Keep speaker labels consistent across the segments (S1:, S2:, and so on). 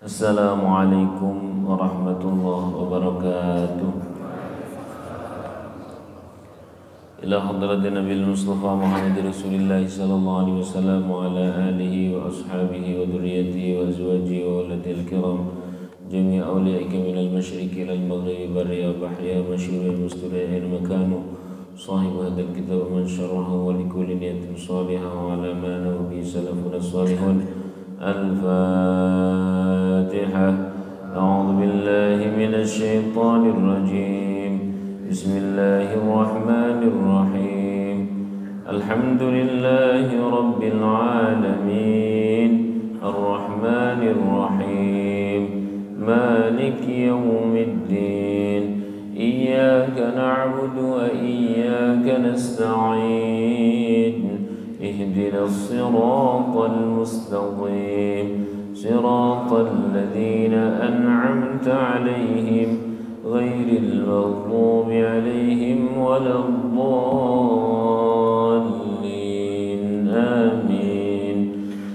S1: Assalamualaikum warahmatullahi wabarakatuh. Ila hadratin Nabil Mustafa Muhammad Rasulullah sallallahu alaihi wasallam wa ala alihi wa ashabihi wa dhurriyyatihi wa azwajihi wa walatil kiram jami' awliyaika minal masyriqi ilal maghribi barri wa bahri masyhurul musturi'in makanu sahibu hadzal kitab man syarrahu wa likulli niyatin salihah wa ala ma nabi salafun salihun. Al-Fatihah. A'udzu billahi minasy syaithanir rajim. Bismillahirrahmanirrahim. Alhamdulillahi rabbil alamin. Ar-Rahmanir Rahim. Maliki yaumiddin. Iyyaka na'budu wa iyyaka nasta'in. اهدنا الصراط المستقيم صراط الذين أنعمت عليهم غير المغضوب عليهم ولا الضالين آمين.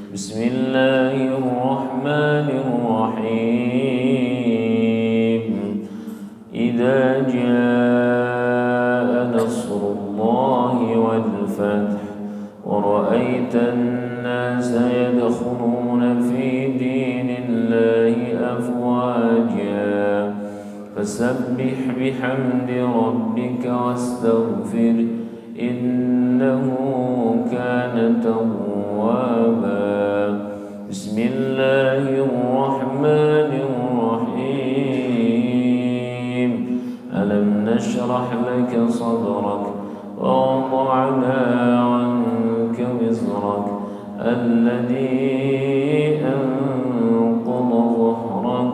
S1: بسم الله الرحمن الرحيم. إذا جاء نصر الله والفتح ورأيت الناس يدخلون في دين الله أفواجا فسبح بحمد ربك واستغفر إنه كان توابا. بسم الله الرحمن الرحيم. ألم نشرح لك صدرك ووضعنا عنك وزرك الذي أنقض ظهرك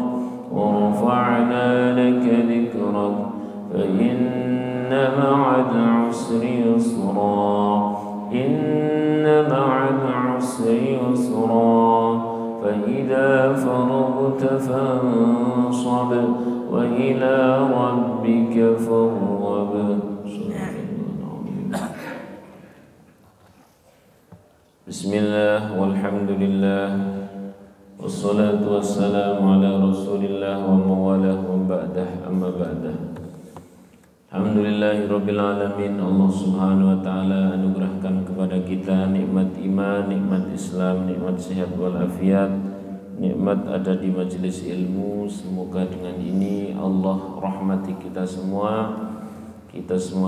S1: ورفعنا لك ذكرك فإن مع العسر يسرا إن مع العسر يسرا فإذا فرغت فانصب وإلى ربك فارغب. Bismillah walhamdulillah wassalatu wassalamu ala rasulillah wa mawalah wa ba'dah amma ba'dah. Alhamdulillahi rabbil alamin. Allah subhanahu wa ta'ala anugerahkan kepada kita nikmat iman, nikmat Islam, nikmat sehat walafiat, nikmat ada di majelis ilmu. Semoga dengan ini Allah rahmati kita semua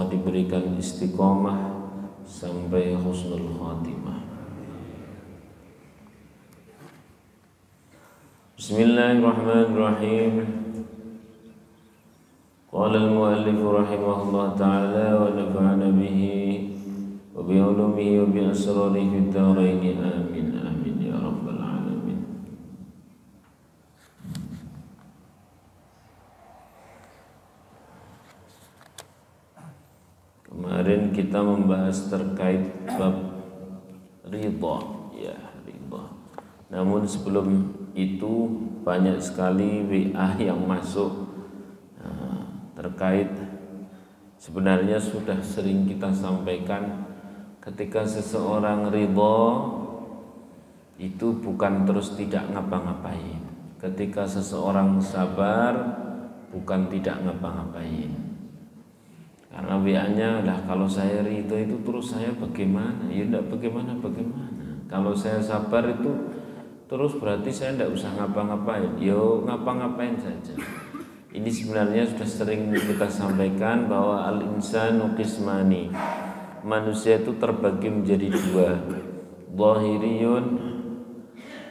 S1: diberikan istiqomah sampai husnul khatimah. Bismillahirrahmanirrahim. Qala al-muallif rahimahullah ta'ala wa nafa'ana bihi wa bi ulumihi wa bi asrarihi fid dharain amin amin ya rabbal alamin. Kemarin kita membahas terkait bab ridha, ya ridha. Namun sebelum itu banyak sekali WA yang masuk terkait, sebenarnya sudah sering kita sampaikan, ketika seseorang ridha itu bukan terus tidak ngapa-ngapain. Ketika seseorang sabar bukan tidak ngapa-ngapain. Karena WA-nya lah, kalau saya ridha itu terus saya bagaimana? Ya tidak bagaimana. Kalau saya sabar itu terus berarti saya tidak usah ngapa-ngapain. Yo ngapa-ngapain saja. Ini sebenarnya sudah sering kita sampaikan bahwa al-insanu qismani. Manusia itu terbagi menjadi dua, zahiriyun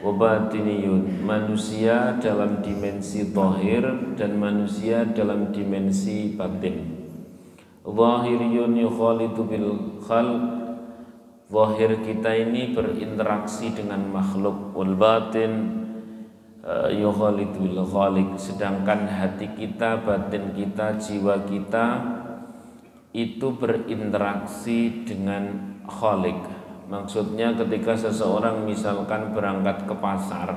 S1: wa batiniyun. Manusia dalam dimensi zahir dan manusia dalam dimensi batin. Zahiriyun yukhalitu bil khalq. Zahir kita ini berinteraksi dengan makhluk, wal batin yukhalitu bil khaliq. Sedangkan hati kita, batin kita, jiwa kita itu berinteraksi dengan khaliq. Maksudnya ketika seseorang misalkan berangkat ke pasar,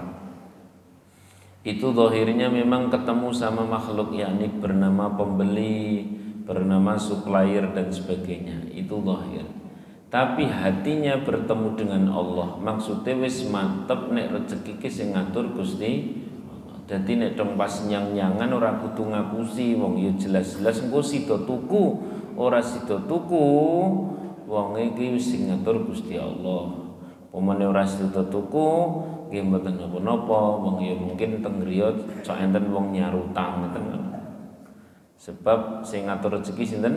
S1: itu zahirnya memang ketemu sama makhluk, yakni bernama pembeli, bernama supplier dan sebagainya, itu zahir. Tapi hatinya bertemu dengan Allah, maksudnya wis mantep nek rezeki ki sing ngatur Gusti Allah. Dadi nek dong pas nyang-nyangan ora kudu ngapusi wong ya jelas-jelas engko sida tuku, ora sida tuku wong iki wis sing ngatur Gusti Allah. Pemene ora sida tuku nggih mboten napa-napa, wong ya mungkin teng griya sok enten wong nyarutang ngoten. Sebab sing ngatur rezeki sinten?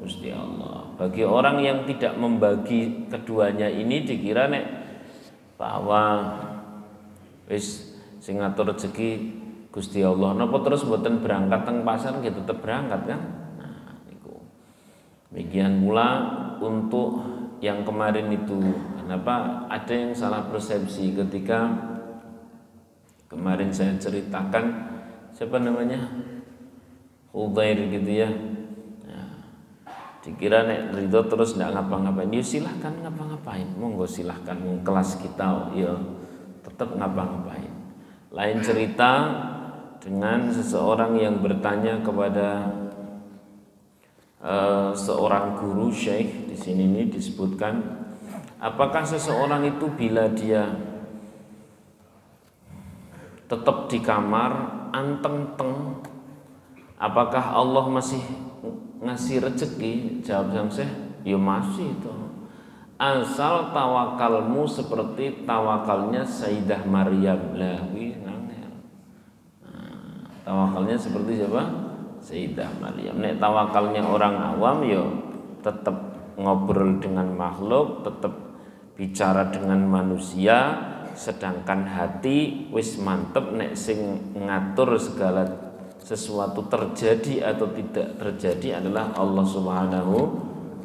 S1: Gusti Allah. Bagi orang yang tidak membagi keduanya ini dikira nek bahwa wis sing ngatur rezeki Gusti Allah, napa terus mboten berangkat teng pasar nggih tetep berangkat kan? Nah, niku. Demikian pula untuk yang kemarin itu, kenapa ada yang salah persepsi ketika kemarin saya ceritakan siapa namanya? Udair gitu ya. Nah, dikira nek ridho terus ndak ngapa-ngapain. Ya silahkan ngapa-ngapain. Monggo silahkan kelas kita ya tetap ngapa-ngapain. Lain cerita dengan seseorang yang bertanya kepada seorang guru syekh. Di sini ini disebutkan, apakah seseorang itu bila dia tetap di kamar anteng-teng, apakah Allah masih ngasih rezeki? Jawab sang syekh, ya masih itu. Asal tawakalmu seperti tawakalnya Sayyidah Maryam. Lah tawakalnya seperti siapa? Sayyidah Maryam. Nek tawakalnya orang awam ya tetap ngobrol dengan makhluk, tetap bicara dengan manusia, sedangkan hati wis mantep nek sing ngatur segala sesuatu terjadi atau tidak terjadi adalah Allah Subhanahu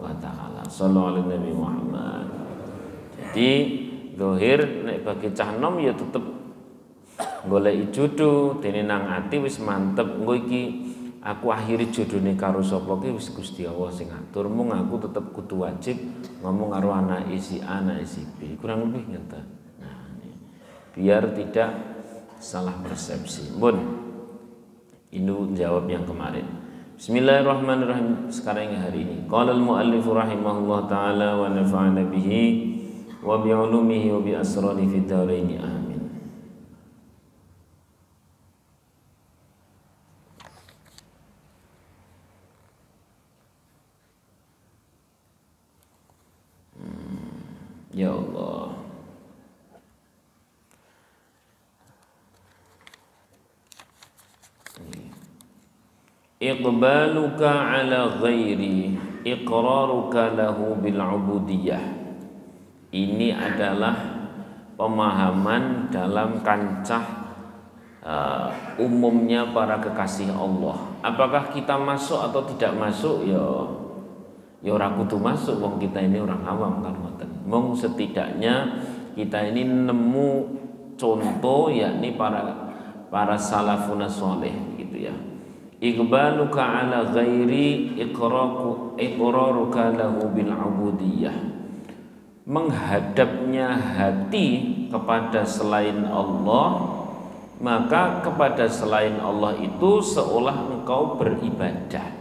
S1: wa taala. Shallallahu alaihi Nabi Muhammad. Jadi zahir nek bagi cah nom ya tetep golek jodoh dene nang ati wis mantep engko iki aku akhiri jodone karo sapa ki wis Gusti Allah sing ngatur, mung aku tetep kudu wajib ngomong karo anake si A anake si B, kurang lebih ngeten. Nah, ini biar tidak salah persepsi. Mun ini jawab yang kemarin. Bismillahirrahmanirrahim. Sekarang yang hari ini qala al-muallif rahimahullah taala wa nafa'ana bihi wa bi ulumihi wa bi asrari fid dharain amin. Ya Allah. Iqbaluka ala ghairi iqraruka lahu bil ubudiyah. Ini adalah pemahaman dalam kancah umumnya para kekasih Allah. Apakah kita masuk atau tidak masuk? Ya ora kudu masuk, wong kita ini orang awam kan ngoten. Mung setidaknya kita ini nemu contoh yakni para salafun saleh gitu ya. Iqbaluka ala ghairi iqraruka lahu bil ubudiyah. Menghadapnya hati kepada selain Allah, maka kepada selain Allah itu seolah engkau beribadah.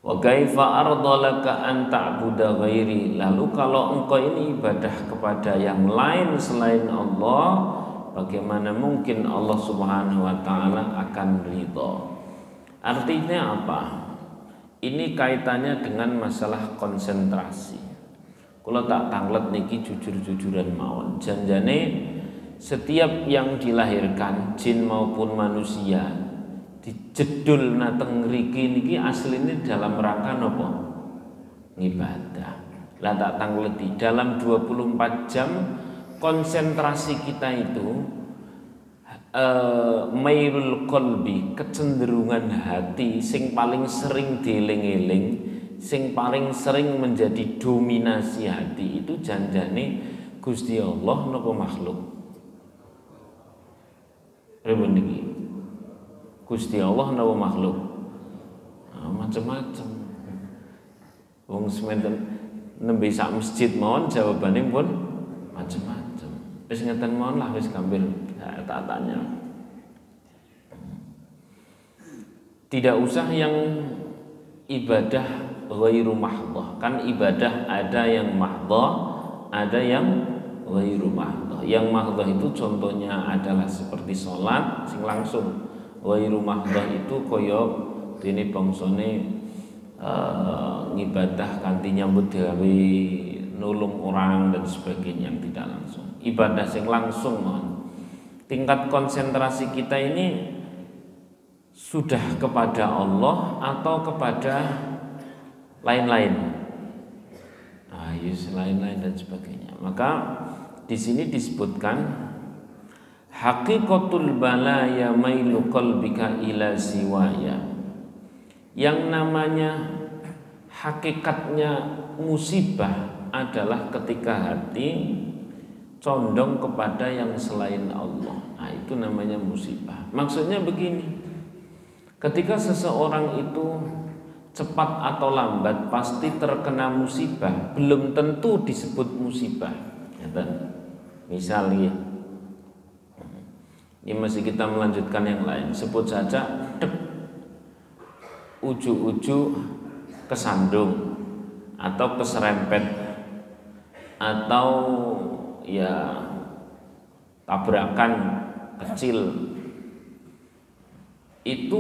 S1: Wa kaifa ardalaka an ta'budu ghairi. Lalu kalau engkau ini ibadah kepada yang lain selain Allah, bagaimana mungkin Allah Subhanahu wa taala akan ridha? Artinya apa? Ini kaitannya dengan masalah konsentrasi. Kalau tak tanglet niki jujur-jujuran mawon. Janjane setiap yang dilahirkan jin maupun manusia dijedul nateng ngriki niki asline dalam rangka napa? Ngibadah. Lah tak tangleti dalam 24 jam konsentrasi kita itu mailul qalbi, kecenderungan hati sing paling sering dieling-eling, sing paling sering menjadi dominasi hati itu janjane Gusti Allah napa makhluk? Pripun niki? Gusti Allah napa makhluk? Nah, macam-macam. Wong sementen nembe sak masjid mawon jawabane pun macam-macam. Wis ngeten mawon lah wis gampil tak tanya. Tidak usah yang ibadah ghairu mahdhah. Kan ibadah ada yang mahdhah, ada yang ghairu mahdhah. Yang mahdhah itu contohnya adalah seperti sholat sing langsung. Ghairu mahdhah itu kaya dene bangsane ngibadah kanthi nyambut gawe, nulung orang dan sebagainya yang tidak langsung. Ibadah sing langsung tingkat konsentrasi kita ini sudah kepada Allah atau kepada lain-lain. Lain-lain dan sebagainya. Maka di sini disebutkan haqiqatul balaya mailu qalbika ila siwaya. Yang namanya hakikatnya musibah adalah ketika hati condong kepada yang selain Allah. Nah, itu namanya musibah. Maksudnya begini, ketika seseorang itu cepat atau lambat pasti terkena musibah, belum tentu disebut musibah. Misalnya, ini masih kita melanjutkan yang lain. Sebut saja uju-uju kesandung atau keserempet atau ya tabrakan kecil, itu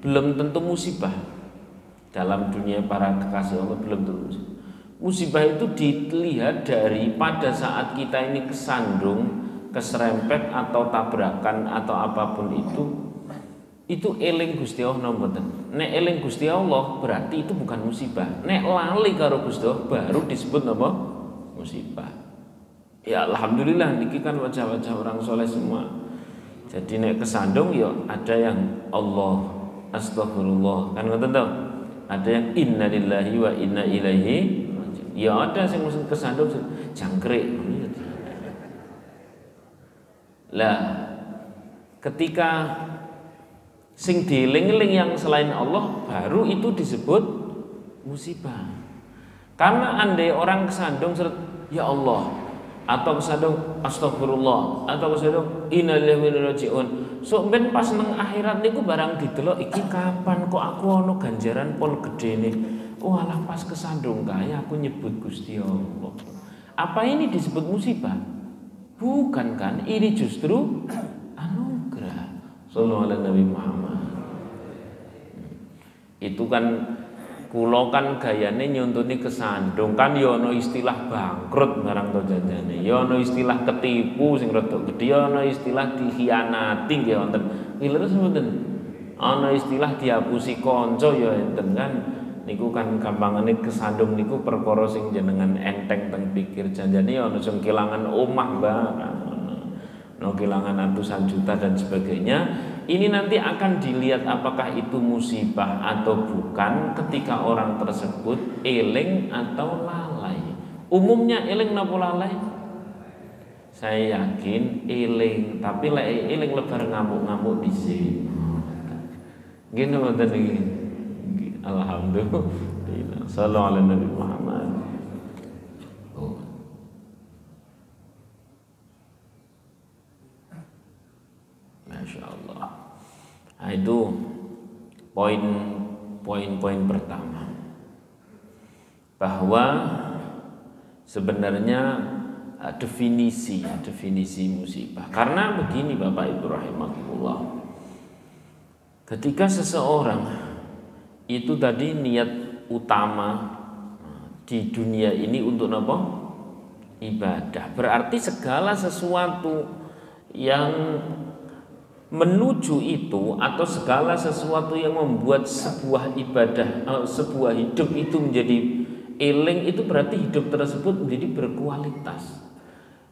S1: belum tentu musibah. Dalam dunia para kekasih Allah belum tentu musibah. Musibah itu dilihat dari pada saat kita ini kesandung, keserempet atau tabrakan atau apapun itu eling Gusti Allah mboten. Nek eling Gusti Allah berarti itu bukan musibah. Nek lali karo Gusti Allah baru disebut apa? Musibah. Ya alhamdulillah niki kan wajah-wajah orang soleh semua. Jadi nek kesandung ya ada yang Allah astagfirullah kan ngoten to. Ada yang innalillahi wa inna ilaihi. Ya ada sing mesti kesandung jangkrik. Lah ketika sing dieling-eling yang selain Allah baru itu disebut musibah. Karena andai orang kesandung ya Allah atau kesandung astagfirullah atau kesandung innalillahi wa inna ilaihi rajiun. So ben pas nang akhirat niku barang didelok iki kapan kok aku ono ganjaran pol gedene. Oh alah pas kesandung kaya aku nyebut Gusti Allah. Apa ini disebut musibah? Bukan kan? Ini justru anugerah. Sallallahu alaihi Nabi Muhammad. Itu kan kula kan gayane nyontoni kesandung kan ya ana istilah bangkrut barang to jajane. Ya ana istilah ketipu sing rada gedhe, ya ana istilah dikhianati nggih wonten. Leres mboten. Ana istilah diapusi kanca ya enten kan. Niku kan gampangane kesandung niku perkara sing jenengan enteng teng pikir janjane ya ana sing kelangan omah barang. No kehilangan ratusan juta dan sebagainya. Ini nanti akan dilihat apakah itu musibah atau bukan ketika orang tersebut eling atau lalai. Umumnya eling napa lalai? Saya yakin eling, tapi lek eling lebar ngamuk-ngamuk dhisik. Gini mboten iki. Alhamdulillah. Sallallahu alaihi Nabi Muhammad. Masya Allah. Nah, itu poin-poin pertama, bahwa sebenarnya definisi musibah. Karena begini Bapak Ibu rahimahullah, ketika seseorang itu tadi niat utama di dunia ini untuk apa? Ibadah. Berarti segala sesuatu yang menuju itu atau segala sesuatu yang membuat sebuah ibadah, sebuah hidup itu menjadi eling, itu berarti hidup tersebut menjadi berkualitas.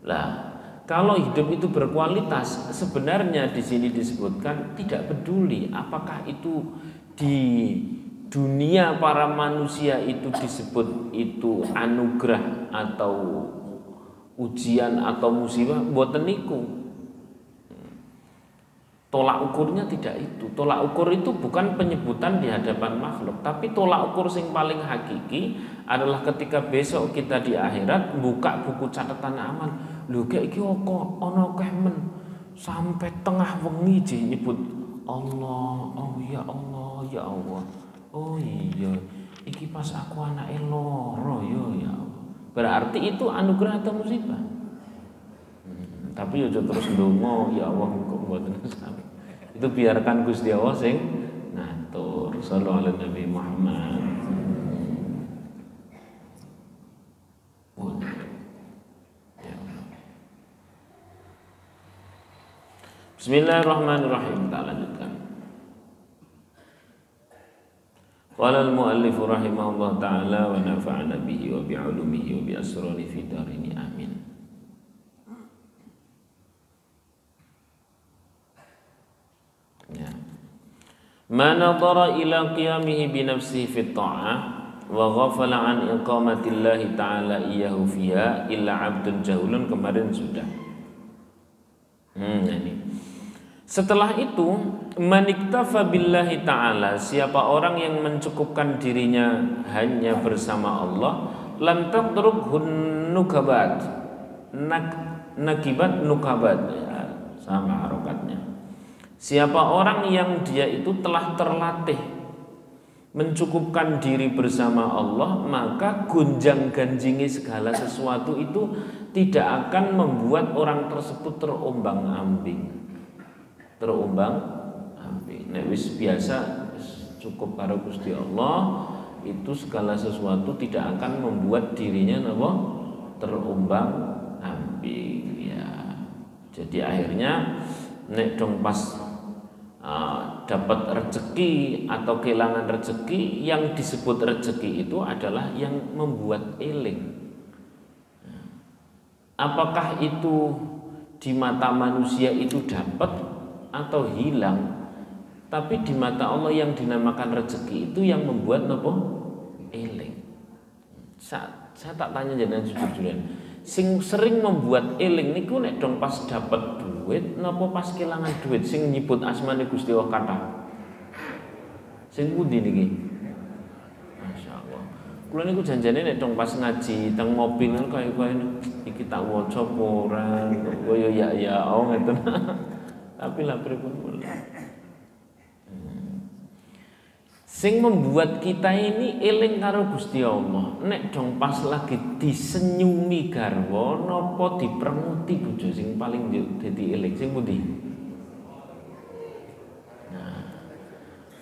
S1: Lah, kalau hidup itu berkualitas, sebenarnya di sini disebutkan tidak peduli apakah itu di dunia para manusia itu disebut itu anugerah atau ujian atau musibah, mboten niku. Tolak ukurnya tidak itu. Tolak ukur itu bukan penyebutan di hadapan makhluk, tapi tolak ukur sing paling hakiki adalah ketika besok kita di akhirat buka buku catatan amal. Lho kayak iki kok ana akeh men sampai tengah wengi je nyebut Allah. Oh ya Allah, ya Allah. Oh iya, iki pas aku anake loro ya Allah. Berarti itu anugerah atau musibah? Tapi aja terus ndonga ya Allah kok mboten sami. Itu biarkan Gusti Allah sing ngatur. Sallallahu alaihi Nabi Muhammad. Bismillahirrahmanirrahim. Kita lanjutkan. Qala al-muallif rahimahullah ta'ala wa nafa'ana bihi wa bi'ulumihi wa bi'asrari fi darini amin. Ya. Ma nadhara ila qiyamihi bi nafsihi fi ta'ah wa ghafala an iqamatillahi ta'ala iyyahu fiha illa 'abdun jahulun, kemarin sudah. Ini. Setelah itu, maniktafa billahi ta'ala, siapa orang yang mencukupkan dirinya hanya bersama Allah, lam taqrukhun nukabat, nakibat nukabat, ya, sama harokatnya. Siapa orang yang dia itu telah terlatih mencukupkan diri bersama Allah, maka gonjang-ganjingi segala sesuatu itu tidak akan membuat orang tersebut terombang-ambing. Nek wis biasa cukup karo Gusti Allah, itu segala sesuatu tidak akan membuat dirinya terombang-ambing ya. Jadi akhirnya nek dong pas dapat rezeki atau kehilangan rezeki, yang disebut rezeki itu adalah yang membuat eling. Apakah itu di mata manusia itu dapat atau hilang, tapi di mata Allah yang dinamakan rezeki itu yang membuat nopo eling. Saya tak tanya jenengan jujur-jujuran, sing sering membuat eling niku nek dong pas dapat duit nopo pas kehilangan duit, sing nyebut asmane Gusti Allah kathah. Sing pundi niki? Masyaallah. Kula niku janjane nek dong pas ngaji teng mobil kaya iki tak waca apa ora, kaya ya ngeten. Tapi lah pripun. Sing membuat kita ini eling karo Gusti Allah, nek dong pas lagi disenyumi garwa napa dipremuti bojo sing paling dadi eling sing pundi? Nah,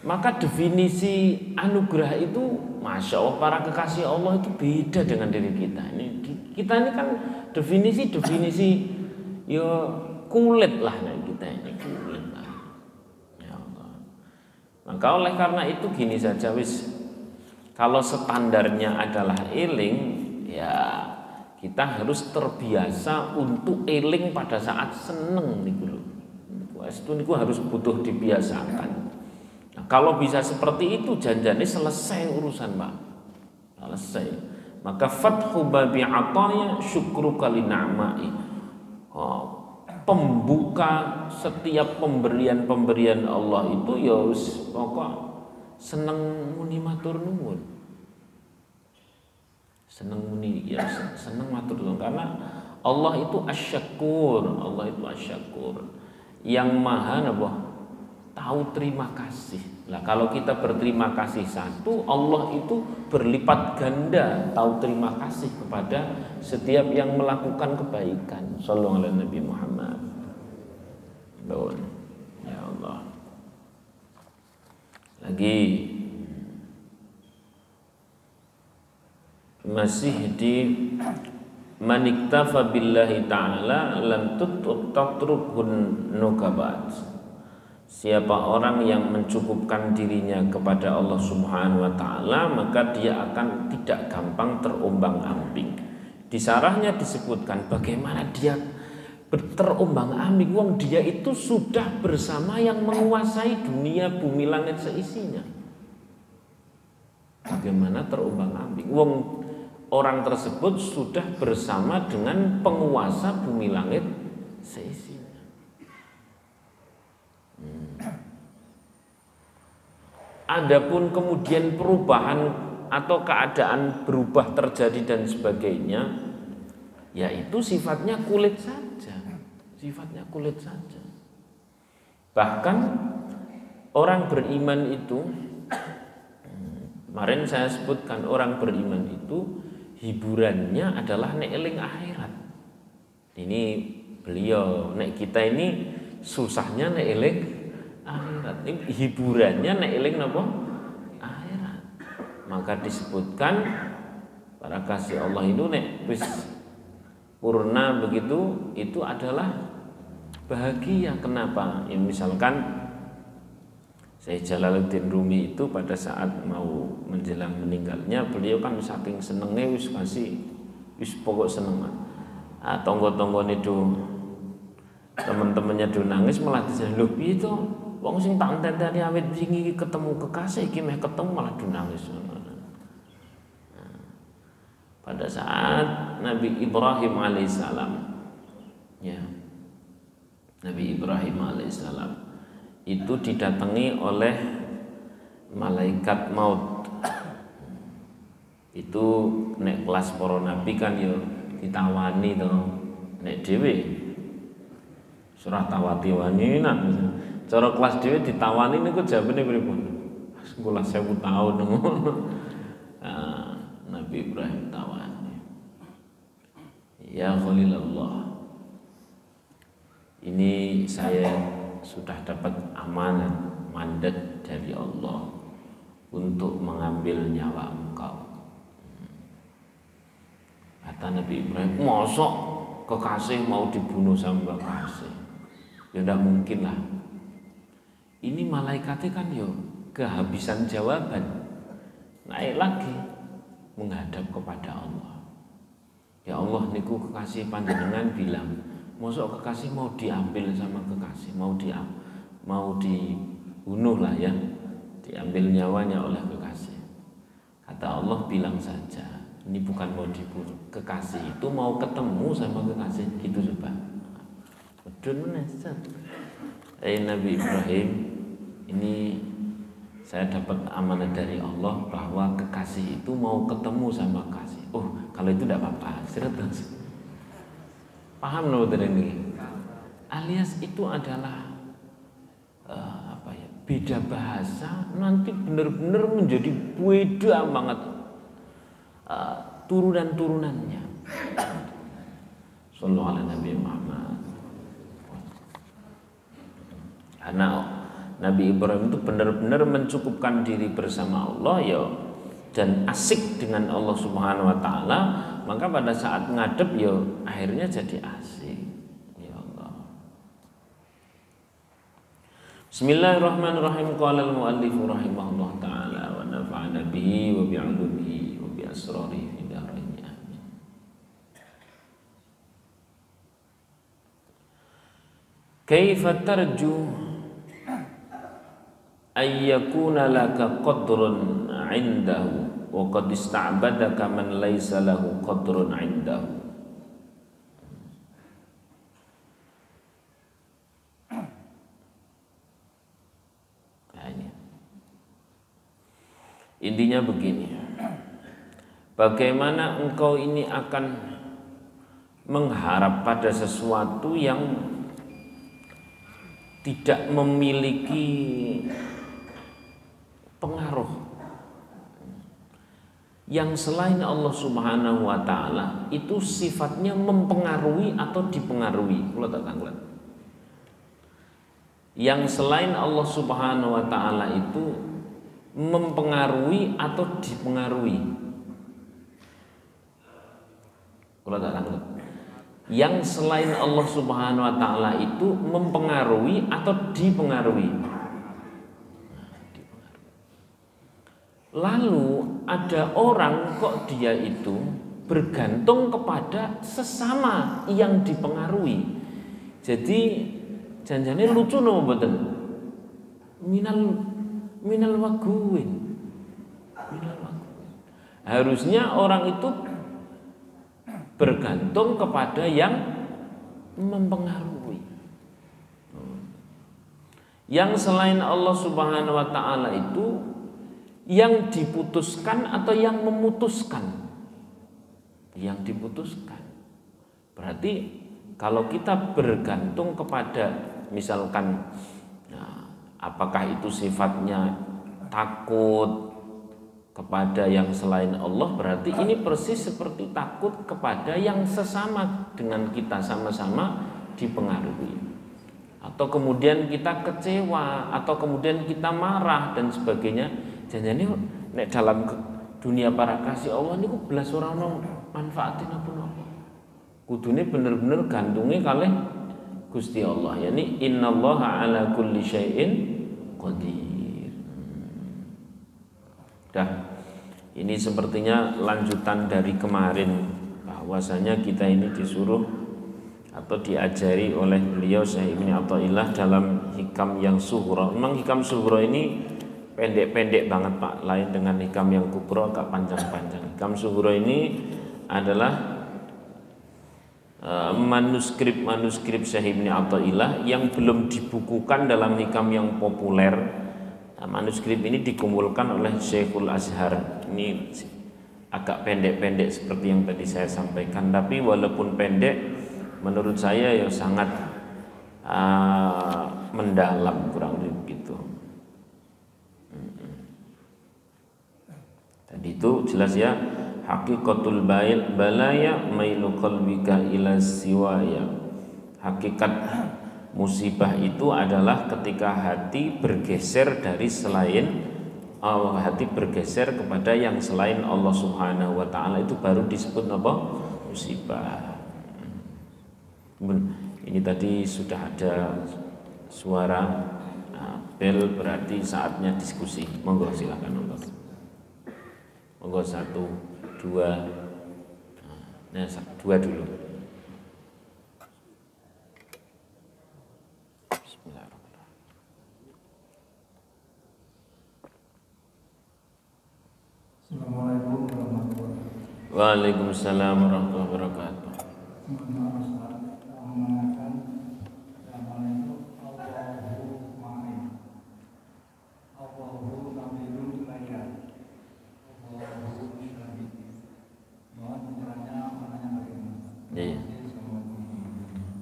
S1: maka definisi anugerah itu, masya Allah, para kekasih Allah itu beda dengan diri kita. Kita ini kan definisi ya kulit lah, nah kita ini kulit lah. Ya Allah. Maka oleh karena itu gini saja wis, kalau standarnya adalah eling, ya kita harus terbiasa untuk eling pada saat seneng niku lho. Niku harus butuh dibiasakan. Nah, kalau bisa seperti itu janjane selesai urusan, Pak. Selesai. Maka fathu babi ataya syukruka li na'mai. Pembuka setiap pemberian Allah itu ya pokok seneng muni matur nuwun. Seneng muni ya seneng matur nuwun, karena Allah itu asyakur, Allah itu asyakur. Yang maha napa? Tahu terima kasih. Nah, kalau kita berterima kasih satu, Allah itu berlipat ganda tahu terima kasih kepada setiap yang melakukan kebaikan. Sallallahu alaihi Nabi Muhammad. Doon. Ya Allah. Lagi masih di maniktafa billahi ta'ala lam tatrukun nukabat. Siapa orang yang mencukupkan dirinya kepada Allah Subhanahu wa taala, maka dia akan tidak gampang terombang-ambing. Di sarahnya disebutkan bagaimana dia terombang-ambing, wong dia itu sudah bersama yang menguasai dunia bumi langit seisinya. Bagaimana terombang-ambing? Wong orang tersebut sudah bersama dengan penguasa bumi langit seisinya. Adapun kemudian perubahan atau keadaan berubah terjadi dan sebagainya, yaitu sifatnya kulit saja. Sifatnya kulit saja. Bahkan orang beriman itu, kemarin saya sebutkan orang beriman itu hiburannya adalah nek eling akhirat. Ini beliau. Nek kita ini susahnya nek eling akhirat, hiburannya nek eling napa? Akhirat. Maka disebutkan para kasih Allah itu nek wis purna begitu itu adalah bahagia. Kenapa? Ya, misalkan Syekh Jalaluddin Rumi itu pada saat mau menjelang meninggalnya, beliau kan saking senengnya wis pokok seneng. Tonggo-tonggone do teman-temannya do nangis malah dijane lho piye to wong sing tak enteni awit wingi ketemu kekasih iki meh ketemu malah do nangis. Pada saat Nabi Ibrahim alaihissalam, ya, Nabi Ibrahim alaihissalam itu didatangi oleh malaikat maut. Itu nek kelas para nabi kan yo ditawani to, nek dhewe surah tawati-wani nak cara kelas dhewe ditawani niku jawabane pripun? Sekolah 1000 tahun ngono. Nabi Ibrahim tawani. Ya Khalilullah, ini saya sudah dapat amanat mandat dari Allah untuk mengambil nyawa engkau. Kata Nabi Ibrahim, mosok kekasih mau dibunuh sama kekasih? Ya tidak mungkin lah. Ini malaikatnya kan yo kehabisan jawaban, naik lagi menghadap kepada Allah. Ya Allah, niku kekasih panjenengan bilang, mosok kekasih mau diambil sama kekasih, mau dibunuh lah ya, diambil nyawanya oleh kekasih. Kata Allah, bilang saja, ini bukan mau dibunuh, kekasih itu mau ketemu sama kekasih, gitu coba. Nabi Ibrahim, ini saya dapat amanah dari Allah bahwa kekasih itu mau ketemu sama kekasih. Oh, kalau itu tidak apa-apa, seret langsung. Paham loh ini? Alias itu adalah beda bahasa, nanti benar-benar menjadi beda banget turunan-turunannya. Sallallahu alaihi Nabi Muhammad. Karena Nabi Ibrahim itu benar-benar mencukupkan diri bersama Allah ya, dan asik dengan Allah Subhanahu wa taala, maka pada saat ngadep ya akhirnya jadi asik. Ya Allah. Bismillahirrahmanirrahim. Qala al-muallif rahimahullah taala wa nafa'ana bihi wa bi'ulumihi wa bi asrarihi fi darain. Amin. Kaifa tarju ayyakuna laka qadrun 'indahu wa qad ista'badaka man laysa lahu qadrun 'indahu. Intinya begini, bagaimana engkau ini akan mengharap pada sesuatu yang tidak memiliki pengaruh, yang selain Allah Subhanahu wa taala itu sifatnya mempengaruhi atau dipengaruhi. Yang selain Allah Subhanahu wa taala itu mempengaruhi atau dipengaruhi. Yang selain Allah Subhanahu wa taala itu mempengaruhi atau dipengaruhi. Lalu ada orang kok dia itu bergantung kepada sesama yang dipengaruhi. Jadi janjane lucu no mboten. Minal waguin. Harusnya orang itu bergantung kepada yang mempengaruhi. Yang selain Allah Subhanahu wa taala itu yang diputuskan atau yang memutuskan. Yang diputuskan. Berarti kalau kita bergantung kepada misalkan apakah itu sifatnya takut kepada yang selain Allah, berarti ini persis seperti takut kepada yang sesama dengan kita, sama-sama dipengaruhi. Atau kemudian kita kecewa, atau kemudian kita marah dan sebagainya. Jangan nek dalam dunia para kasih Allah niku belas ora ono manfaatin apa-apa. Kudune bener-bener gantungnya kalih Gusti Allah. Yani innallaha ala kulli syai'in qadir. Dah. Ini sepertinya lanjutan dari kemarin, bahwasanya kita ini disuruh atau diajari oleh beliau Syekh Ibnu Athaillah dalam hikam yang sughra. Memang hikam sughra ini pendek-pendek banget Pak, lain dengan hikam yang kubra agak panjang-panjang. Hikam sughra ini adalah manuskrip Syekh Ibnu Athaillah yang belum dibukukan dalam hikam yang populer. Nah, manuskrip ini dikumpulkan oleh Syekhul Azhar. Ini agak pendek-pendek seperti yang tadi saya sampaikan, tapi walaupun pendek menurut saya ya sangat mendalam, kurang lebih begitu. Tadi itu jelas ya, hakikatul balaya mailu qalbika ila siwaya. Hakikat musibah itu adalah ketika hati bergeser dari selain hati bergeser kepada yang selain Allah Subhanahu wa taala, itu baru disebut apa? Musibah. Ini tadi sudah ada suara bel, berarti saatnya diskusi. Monggo silakan nonton. Monggo 1, 2. Nah, 2 dulu.
S2: Assalamualaikum warahmatullahi wabarakatuh.
S1: Waalaikumsalam warahmatullahi wabarakatuh.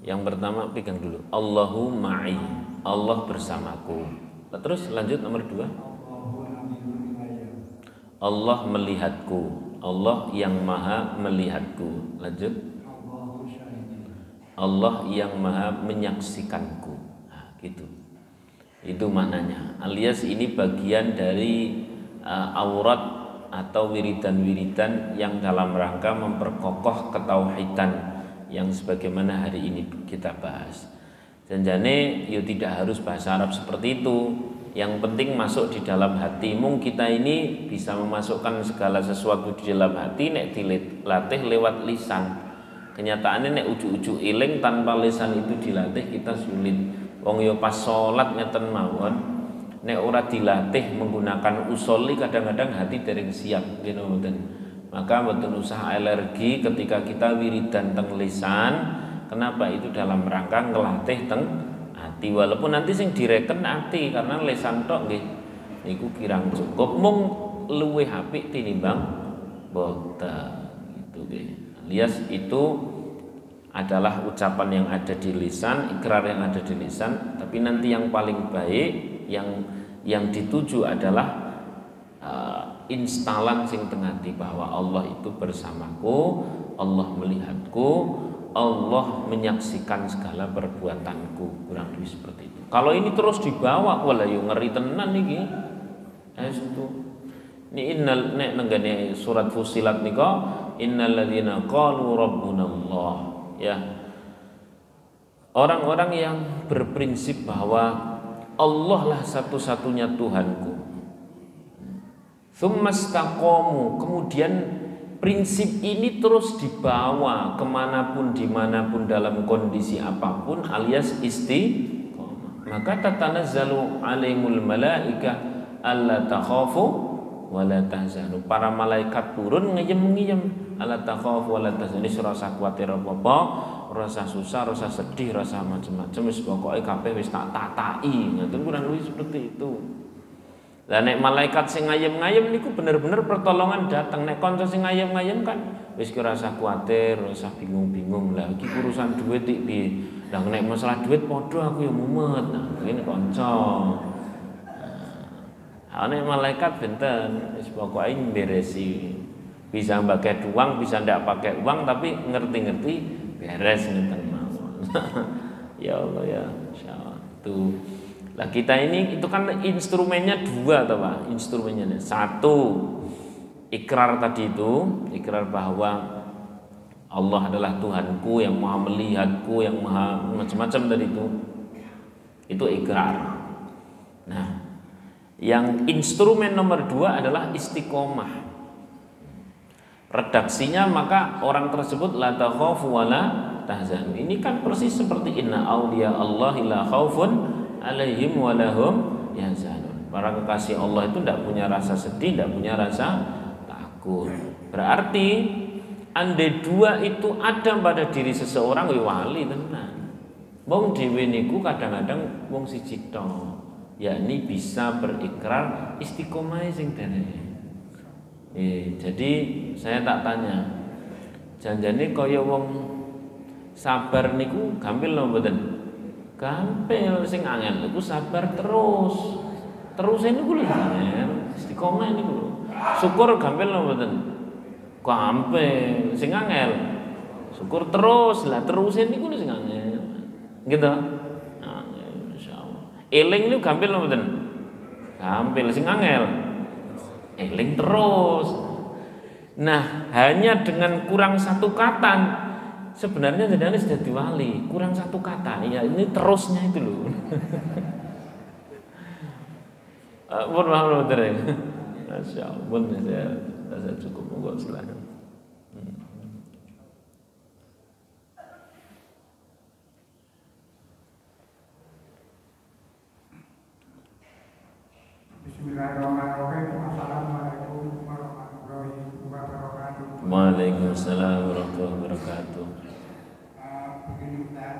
S1: Yang pertama pegang dulu, Allahu ma'i, Allah bersamaku. Terus lanjut nomor 2, Allah melihatku, Allah yang maha melihatku. Lanjut, Allah yang maha menyaksikanku. Nah, gitu. Itu maknanya. Alias ini bagian dari aurat atau wiridan-wiridan yang dalam rangka memperkokoh ketauhidan yang sebagaimana hari ini kita bahas. Janjane yo tidak harus bahasa Arab seperti itu. Yang penting masuk di dalam hatimu. Kita ini bisa memasukkan segala sesuatu di dalam hati nek dilatih lewat lisan. Kenyataannya nek ujuk-ujuk iling tanpa lisan itu dilatih kita sulit. Wong yo pas salat ngeten mawon, nek ora dilatih menggunakan usoli kadang-kadang hati dereng siap ngene mboten. Maka mboten usah alergi ketika kita wiridan teng lisan. Kenapa? Itu dalam rangka ngelatih teng hati, walaupun nanti sing direken hati karena lisan tok nggih niku kirang cukup, mung luwih apik tinimbang boten gitu nggih. Alias itu adalah ucapan yang ada di lisan, ikrar yang ada di lisan, tapi nanti yang paling baik yang dituju adalah instalan sing teng ati bahwa Allah itu bersamaku, Allah melihatku, Allah menyaksikan segala perbuatanku, kurang lebih seperti itu. Kalau ini terus dibawa, wala yo ngeri tenan iki. Itu. Ini innal nek nenggane surat Fussilat nika, innal ladzina qalu rabbunallah, ya. Orang-orang yang berprinsip bahwa Allah lah satu-satunya Tuhanku. Tsumastaqamu, kemudian prinsip ini terus dibawa kemanapun dimanapun dalam kondisi apapun, alias istiqomah. Maka tatanazzalu alaihimul malaika alla takhafu wa la tahzanu. Para malaikat turun ngeyem-ngeyem, alla takhafu wa la tahzanu. Wis ora usah kuwatir apa-apa, ora usah susah, ora usah sedih, ora usah macam-macam, wis pokoke kabeh wis tak tataki. Ngoten kurang lebih seperti itu. Lah nek malaikat sing ngayem-ngayem niku bener-bener pertolongan datang. Nek kanca sing ngayem-ngayem kan wis ora usah kuwatir, ora usah bingung-bingung. Lah iki urusan duit iki piye? Lah nek masalah duit padha aku ya mumet. Nah, ngene kanca. Nah, nek malaikat benten wis pokoke beresi. Bisa pakai uang, bisa ndak pakai uang, tapi ngerti-ngerti beres ngeten mawon. Ya Allah ya, insyaallah. Tuh. Lah kita ini itu kan instrumennya dua toh Pak, instrumennya. Satu, ikrar tadi itu, ikrar bahwa Allah adalah Tuhanku yang maha melihatku, yang maha macam-macam tadi itu. Itu ikrar. Nah, yang instrumen nomor dua adalah istiqomah. Redaksinya maka orang tersebut la takhafu wa la tahzanu. Ini kan persis seperti inna auliya Allahi la khaufun alaihim walahum yahzanun. Para kekasih Allah itu tidak punya rasa sedih, tidak punya rasa takut. Berarti andai dua itu ada pada diri seseorang wali tenan. Wong dhewe niku kadang-kadang wong siji tok, yakni bisa berikrar istiqomah sing derek. Jadi saya tak tanya, janjane kaya wong sabar niku gampil lho mboten? Gampil, sing angel iku sabar terus. Terus niku lho angel, istiqomah niku lho. Syukur gampil lho mboten? Gampil, sing angel. Syukur terus lah, terus niku lho sing angel. Gitu. Angel insyaallah. Eling niku gampil lho mboten? Gampil, sing angel. Eling terus. Nah, hanya dengan kurang satu kata sebenarnya jenengan sudah diwali, kurang satu kata. Ya ini terusnya itu loh. Mohon maaf betul. Masya Allah, saya cukup monggo silakan.
S2: Bismillahirrahmanirrahim. Assalamualaikum warahmatullahi wabarakatuh.
S1: Waalaikumsalam warahmatullahi wabarakatuh.
S2: Begini Ustaz,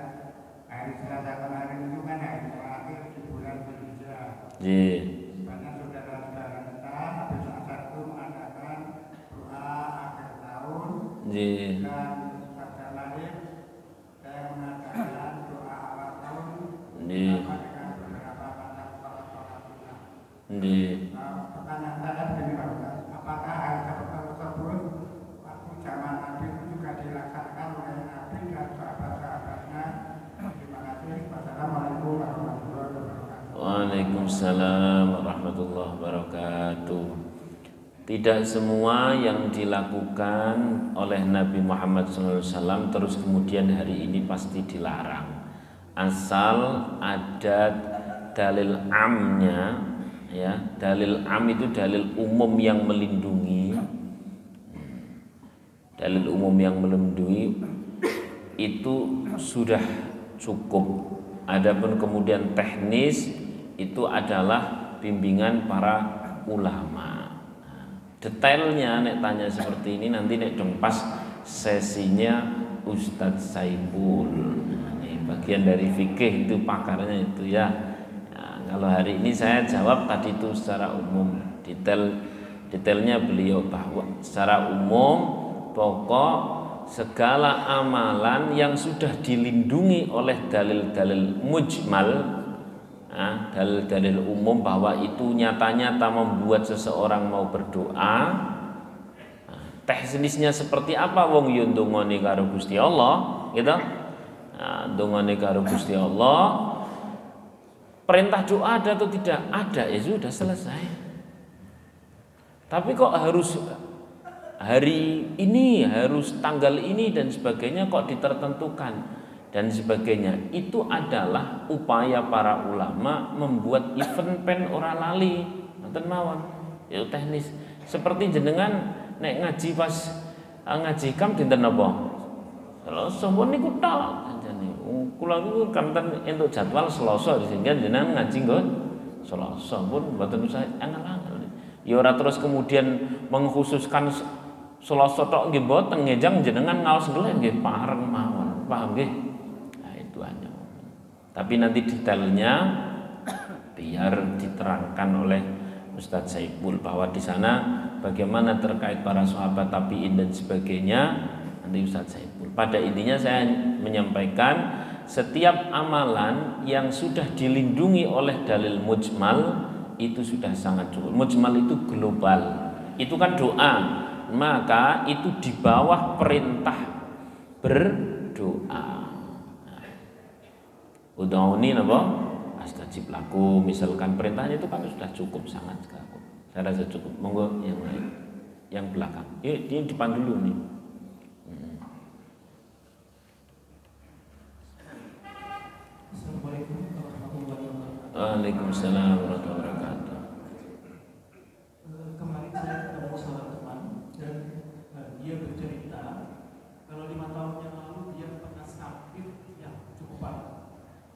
S2: hari Selasa kemarin itu kan hari terakhir di bulan Zulhijjah. Banyak saudara-saudara kita habis asar itu mengadakan doa akhir tahun. Dan pada malam saya mengadakan doa awal tahun bersama dengan beberapa baca sholat sunnah. Pertanyaan saya begini Pak Ustaz, apakah hal tersebut waktu zaman Nabi itu juga dilaksanakan oleh Nabi dan sahabat-sahabatnya? Terima kasih. Wassalamualaikum warahmatullahi wabarakatuh.
S1: Waalaikumsalam warahmatullahi wabarakatuh. Tidak semua yang dilakukan oleh Nabi Muhammad SAW terus kemudian hari ini pasti dilarang. Asal ada dalil amnya, ya. Dalil am itu dalil umum yang melindungi. Dalil umum yang melindungi itu sudah cukup. Adapun kemudian teknis itu adalah bimbingan para ulama. Detailnya nek tanya seperti ini nanti nek dong pas sesinya Ustadz Saiful. Ini bagian dari fikih itu pakarnya itu ya. Nah, kalau hari ini saya jawab tadi itu secara umum, detailnya beliau bahwa secara umum pokok segala amalan yang sudah dilindungi oleh dalil-dalil mujmal, dalil-dalil umum bahwa itu nyata-nyata membuat seseorang mau berdoa. Teknisnya seperti apa wong yo ndongane karo Gusti Allah, gitu. Ndongane karo Gusti Allah. Perintah doa ada atau tidak? Ada, ya sudah selesai. Tapi kok harus hari ini, harus tanggal ini dan sebagainya kok ditertentukan dan sebagainya. Itu adalah upaya para ulama membuat event pen ora lali, ngoten mawon. Itu teknis. Seperti jenengan nek ngaji pas ngaji kam dinten napa? Selasa pun niku tok anjane. Kula niku kanten entuk jadwal Selasa sehingga jenengan ngaji nggo Selasa pun mboten usah angel-angel. Ya ora terus kemudian mengkhususkan Selasa tok nggih mboten ngejang jenengan ngaos nggih nggih pareng mawon. Paham nggih? Nah itu hanya. Tapi nanti detailnya biar diterangkan oleh Ustadz Saiful bahwa di sana bagaimana terkait para sahabat tabi'in dan sebagainya nanti Ustadz Saiful. Pada intinya saya menyampaikan setiap amalan yang sudah dilindungi oleh dalil mujmal itu sudah sangat cukup. Mujmal itu global. Itu kan doa. Maka itu di bawah perintah berdoa. Ud'uni napa? Astajib lakum. Misalkan perintahnya itu kan sudah cukup sangat cukup. Saya rasa cukup. Monggo yang lain. Yang belakang. Ini depan dulu nih.
S3: Assalamualaikum warahmatullahi wabarakatuh.
S1: Waalaikumsalam warahmatullahi wabarakatuh.
S3: Kemarin saya ketemu seorang teman dan dia bercerita kalau 5 tahun yang lalu dia pernah sakit yang cukup parah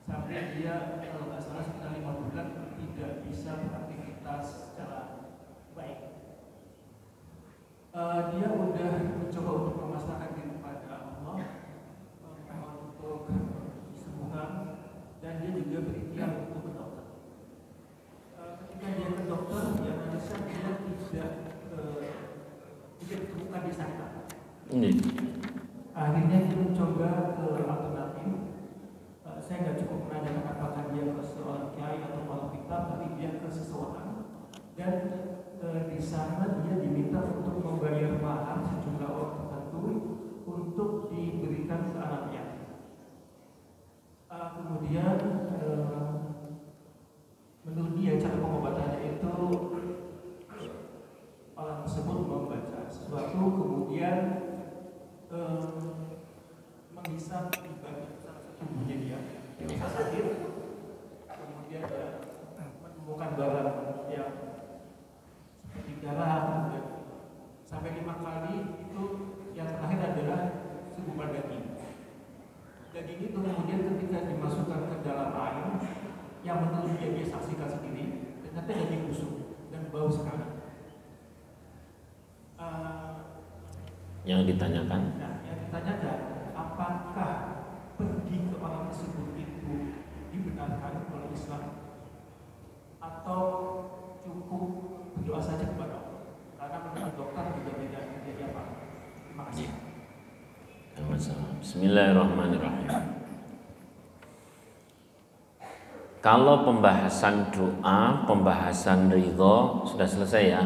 S3: sampai dia kalau nggak salah sekitar 5 bulan tidak bisa beraktivitas secara baik. Dia udah mencoba untuk memasrahkan diri kepada Allah, untuk disembuhkan, dan dia juga berikhtiar untuk ke dokter. Ketika dia ke dokter, dia merasa dia tidak ditemukan di sana. Akhirnya dia mencoba ke alternatif. Saya nggak cukup menanyakan apakah dia ke seorang kiai atau malah kitab, tapi dia ke seseorang dan di sana dia diminta untuk membayar mahar sejumlah uang tertentu untuk diberikan ke anaknya. Kemudian menurut dia cara pengobatannya itu orang tersebut membaca sesuatu kemudian menghisap di bagian salah satu tubuhnya dia sakit, kemudian menemukan barang yang seperti darah, sampai 5 kali itu yang terakhir adalah segumpal daging. Daging itu kemudian ketika dimasukkan ke dalam air yang menurut dia saksikan sendiri, ternyata daging busuk dan bau sekali.
S1: Yang ditanyakan?
S3: Nah, yang ditanyakan, apakah pergi ke orang tersebut itu dibenarkan oleh Islam atau cukup berdoa saja kepada Allah? Karena menurut dokter juga beda apa. Terima kasih.
S1: Bismillahirrahmanirrahim. Kalau pembahasan doa, pembahasan ridho sudah selesai ya.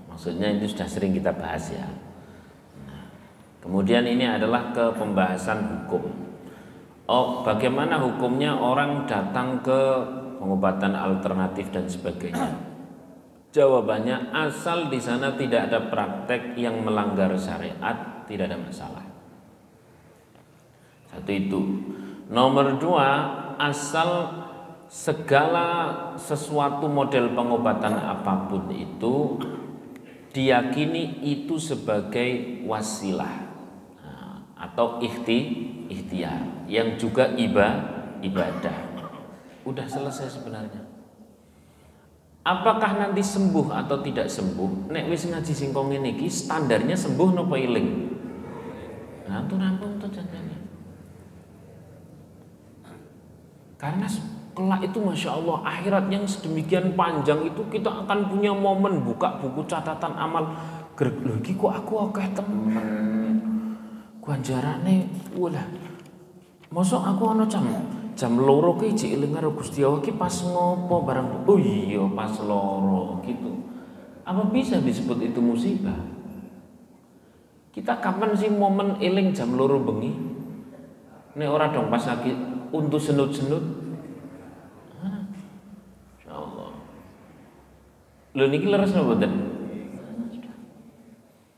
S1: Maksudnya itu sudah sering kita bahas ya. Kemudian ini adalah ke pembahasan hukum. Oh, bagaimana hukumnya orang datang ke pengobatan alternatif dan sebagainya? Jawabannya, asal di sana tidak ada praktek yang melanggar syariat, tidak ada masalah. Satu itu. Nomor 2, asal segala sesuatu model pengobatan apapun itu diyakini itu sebagai wasilah atau ikhtiar yang juga ibadah. Udah selesai sebenarnya. Apakah nanti sembuh atau tidak sembuh? Nek wis ngaji singkong ini standarnya sembuh napa iling? Nah, itu rampung to janjane. Karena kelak itu Masya Allah akhirat yang sedemikian panjang itu kita akan punya momen buka buku catatan amal. Loh iki kok aku akeh temen. Ganjarane wala. Mosok aku ana jam loro ki jek eling karo Gusti Allah ki pas ngopo barang. Oh iya pas loro gitu. Apa bisa disebut itu musibah? Kita kapan sih momen eling jam loro bengi? Nek ora dong pas lagi untuk senut-senut. Insyaallah. Lho niki leres napa mboten?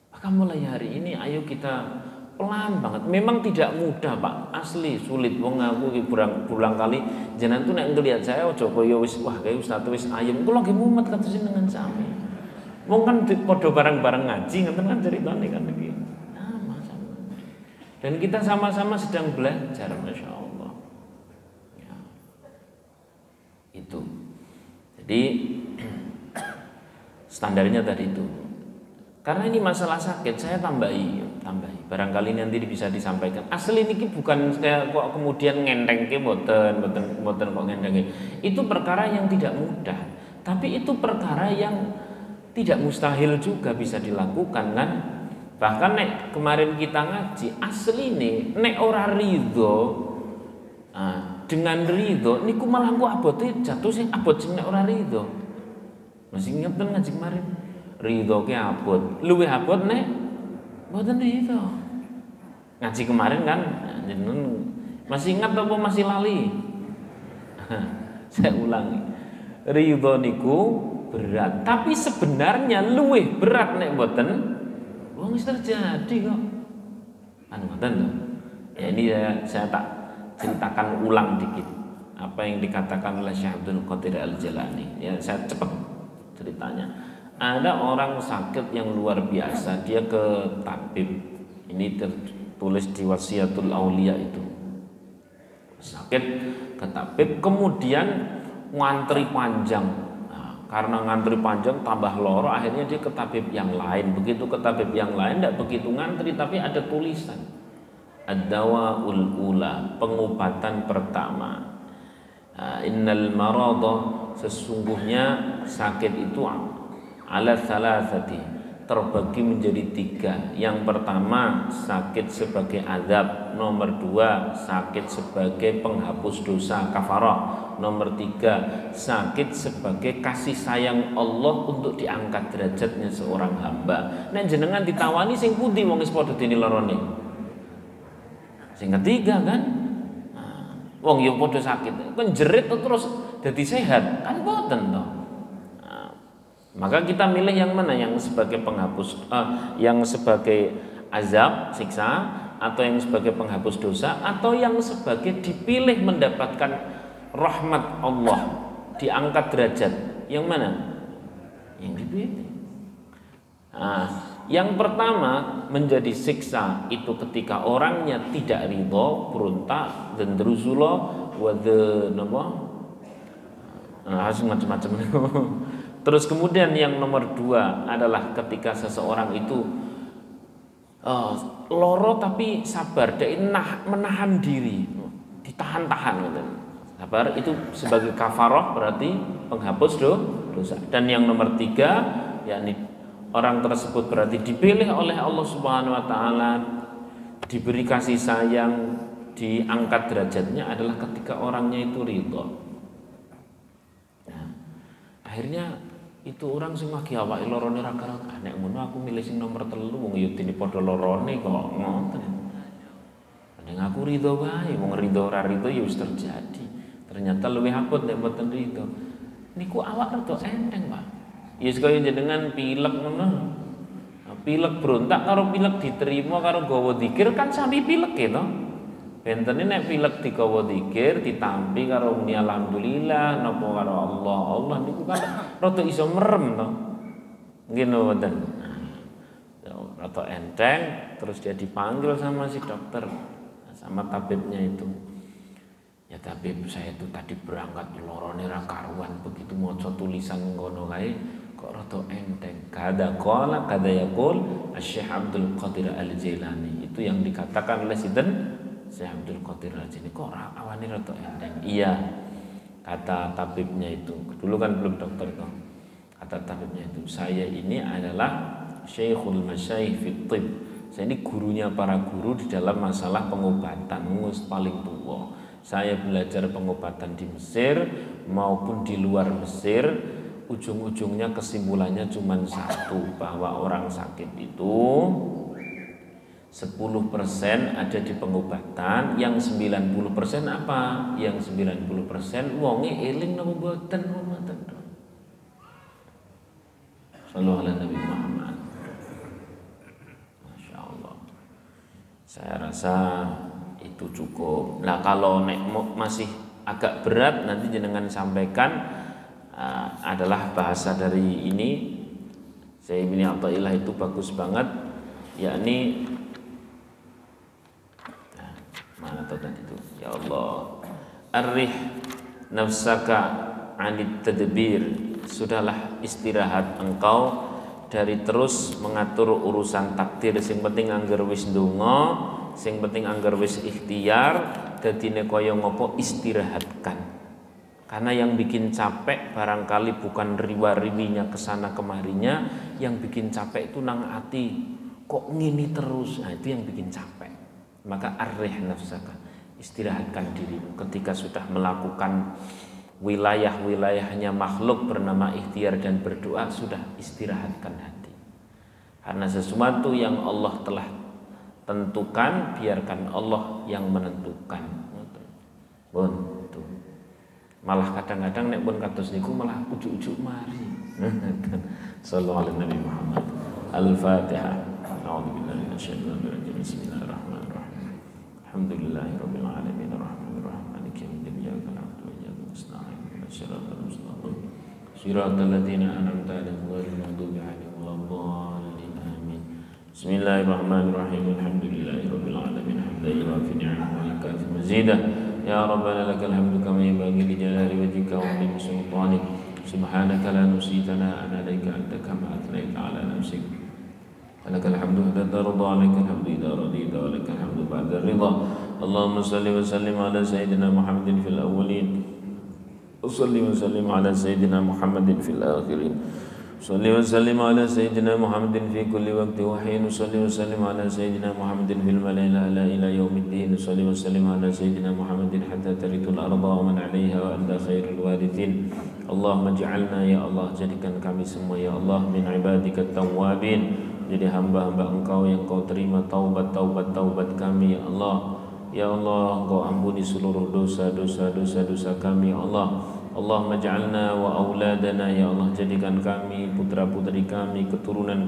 S1: Maka mulai hari ini ayo kita pelan banget. Memang tidak mudah, Pak. Asli sulit. Wong aku berulang kali jenengan tuh nek ngelihat saya aja kaya wis wah kaya ustaz wis ayem. Kula nggih mumet kados dengan sami. Wong kan padha bareng-bareng ngaji ngoten kan ceritane kan iki. Dan kita sama-sama sedang belajar, Masya Allah ya. Itu jadi standarnya tadi itu. Karena ini masalah sakit, saya tambahi. Barangkali nanti bisa disampaikan. Asli ini bukan saya kok kemudian ngentengke boten kok ngentengke. Itu perkara yang tidak mudah, tapi itu perkara yang tidak mustahil juga bisa dilakukan kan. Bahkan nek kemarin kita ngaji asli nih nek ora ridho dengan ridho niku malah ku abote jatuh sing abot sing nek ora ridho. Masih ingat kan ngaji kemarin ridho ke abot luwih abot nek mboten ridho. Ngaji kemarin kan masih ingat apa masih lali? Saya ulangi. Ridho niku berat, tapi sebenarnya luwih berat nek mboten wong wis terjadi kok. Ngoten lho. Ya ini saya tak ceritakan ulang dikit apa yang dikatakan oleh Syekh Abdul Qadir Al-Jailani. Ya, saya cepat ceritanya. Ada orang sakit yang luar biasa, dia ke tabib. Ini tertulis di Wasiatul Aulia itu. Sakit ke tabib, kemudian ngantri panjang. Nah, karena ngantri panjang tambah loro, akhirnya dia ke tabib yang lain. Begitu ke tabib yang lain tidak begitu ngantri, tapi ada tulisan Ad-dawaul ula, pengobatan pertama. Innal marada, sesungguhnya sakit itu ala thalathati, terbagi menjadi 3. Yang pertama sakit sebagai azab, nomor 2 sakit sebagai penghapus dosa kafarah, nomor 3 sakit sebagai kasih sayang Allah untuk diangkat derajatnya seorang hamba. Nek jenengan ditawani sing pundi wong wis padha dene lorone? Sing ketiga kan, wong yo padha sakit, kan jerit terus jadi sehat, kan boten toh. Maka kita milih yang mana, yang sebagai penghapus, yang sebagai azab, siksa, atau yang sebagai penghapus dosa, atau yang sebagai dipilih mendapatkan rahmat Allah, diangkat derajat, yang mana? Yang dipilih. Yang pertama menjadi siksa itu ketika orangnya tidak ridho, berontak, dan deruzullah, macam-macam. Terus kemudian yang nomor 2 adalah ketika seseorang itu loro tapi sabar, dia menahan diri, ditahan-tahan. Sabar itu sebagai kafarah, berarti penghapus dosa. Dan yang nomor 3 yakni orang tersebut berarti dipilih oleh Allah Subhanahu wa taala, diberi kasih sayang, diangkat derajatnya adalah ketika orangnya itu ridho. Nah, akhirnya itu orang sing lagi awake lorone ra karo nek ngono aku milih sing nomor 3 wong yo dene padha lorone kok ngoten. Nek aku ridho wae, wong ridho ora ridho ya wis terjadi. Ternyata luwih apot nek mboten ridho. Niku awak rada enteng, Pak. Ya sekaya jenengan pilek ngono. Pilek berontak karo pilek diterima karo gawa zikir kan sami pilek ya to. Bentene nek pilek digawa zikir ditampi karo muni alhamdulillah napa karo Allah niku kan rada iso merem to. Nggih mboten. Rada enteng terus dia dipanggil sama si dokter, sama tabibnya itu. Ya tabib, saya itu tadi berangkat lorone ra karuan, begitu maca tulisan ngono kae kok rada enteng. Kada qala kada yaqul Syekh Abdul Qadir Al-Jailani. Itu yang dikatakan oleh sinten? Syekh Abdul Qadir Al-Jailani. Kok awani rada enteng? Iya. Kata tabibnya itu. Dulu kan belum dokter itu. Kata tabibnya itu, saya ini adalah Syekhul Masyayikh fi Thib. Saya ini gurunya para guru di dalam masalah pengobatan, paling tua. Saya belajar pengobatan di Mesir maupun di luar Mesir. Ujung-ujungnya kesimpulannya cuma satu, bahwa orang sakit itu 10% ada di pengobatan, yang 90% apa? Yang 90% wonge eling napa mboten ngoten. Sallallahu alaihi Nabi Muhammad. Masya Allah. Saya rasa itu cukup. Nah kalau masih agak berat nanti jenengan sampaikan adalah bahasa dari ini Syekh Ibnu Athaillah itu bagus banget, yakni mana tadi itu, ya Allah, arrih nafsaka anit tadbir, sudahlah istirahat engkau dari terus mengatur urusan takdir. Sing penting angger wis ndonga, sing penting angger wis ikhtiar, dadine kaya ngopo istirahatkan. Karena yang bikin capek barangkali bukan riwa-riwinya kesana kemarinya, yang bikin capek itu nang ati, kok ngini terus. Nah itu yang bikin capek. Maka arrih nafsaka, istirahatkan dirimu. Ketika sudah melakukan wilayah-wilayahnya makhluk bernama ikhtiar dan berdoa, sudah istirahatkan hati. Karena sesuatu yang Allah telah tentukan, biarkan Allah yang menentukan. Malah kadang-kadang nek pun kados niku malah ujuk-ujuk mari. Sallallahu alaihi Nabi Muhammad. Al-Fatihah. A'udzubillahi minasyaitonir rajim. Bismillahirrahmanirrahim. Alhamdulillahirabbil alamin arrahmanir rahim maliki yaumiddin iyyaka na'budu wa iyyaka nasta'in ihdinas siratal mustaqim siratal ladzina an'amta 'alaihim ghairil maghdubi 'alaihim waladdallin amin. Bismillahirrahmanirrahim. Alhamdulillahirabbil alamin hamdan yuwafi ni'amahu wa yukafi mazidah. Ya Rabbana lakal hamdu kama yanbaghi li jalali wajhika wa 'azimi sultanik. Subhanaka la nuhsi thana'an 'alaika anta kama athnayta 'ala nafsik. Lakal hamdu hatta tarda, lakal hamdu idza radita, wa lakal hamdu ba'da ridha. Allahumma salli wa sallim ala sayyidina Muhammadin fil awwalin. Wa salli wa sallim ala sayyidina Muhammadin fil akhirin. Salli wa sallim ala sayyidina Muhammadin fi kulli waqti wa hin. Salli wa sallim ala sayyidina Muhammadin fil mala'il a'la ila yaumiddin. Salli wa sallim ala sayyidina Muhammadin hatta tarithul arda wa man 'alaiha wa anta khairul warithin. Allahumma ij'alna ya Allah, jadikan kami semua ya Allah min ibadikat tawwabin, jadi hamba-hamba Engkau yang Kau terima taubat kami ya Allah. Ya Allah, Engkau ampuni seluruh dosa kami ya Allah. Allahumma ja'alna wa auladana ya Allah, jadikan kami, putra-putri kami, keturunan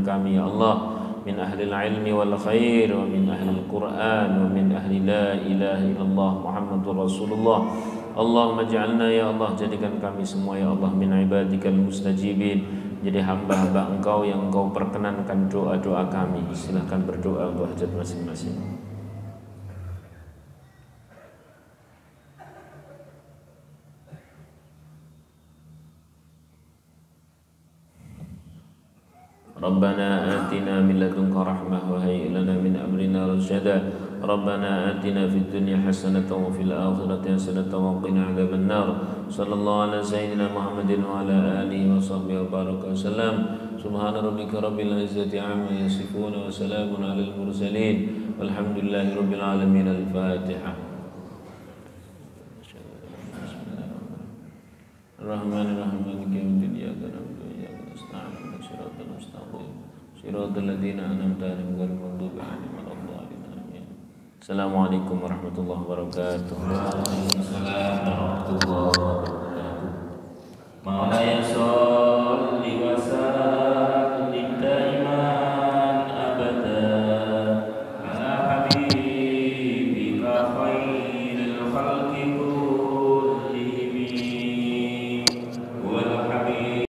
S1: kami ya Allah, min ahlil ilmi wal khair wa min ahlil Qur'an wa min ahli la ilaha illallah Muhammadur Rasulullah. Allahumma ja'alna ya Allah, jadikan kami semua ya Allah min ibadikal mustajibin, jadi hamba-hamba Engkau yang Engkau perkenankan doa-doa kami. Silahkan berdoa untuk hajat masing-masing. Rabbana atina min ladunka rahmah wa hayyi lana min amrina rasyada. Rabbana atina fid dunya hasanatan wa fil akhirati hasanatan wa qina adzaban nar. Sallallahu ala sayyidina Muhammadin wa ala alihi wa sahbihi wa baraka wasallam. Subhana rabbika rabbil izzati amma yasifun wa salamun alal mursalin walhamdulillahi rabbil alamin. Al-Fatihah. Ar-Rahmanir-Rahim maliki yaumiddin iyyaka na'budu wa iyyaka nasta'in ihdinas mustaqim siratal ladzina an'amta 'alaihim ghairil maghdubi 'alaihim waladdallin amin. Assalamualaikum warahmatullahi wabarakatuh. Waalaikumsalam warahmatullahi wabarakatuh. Maulana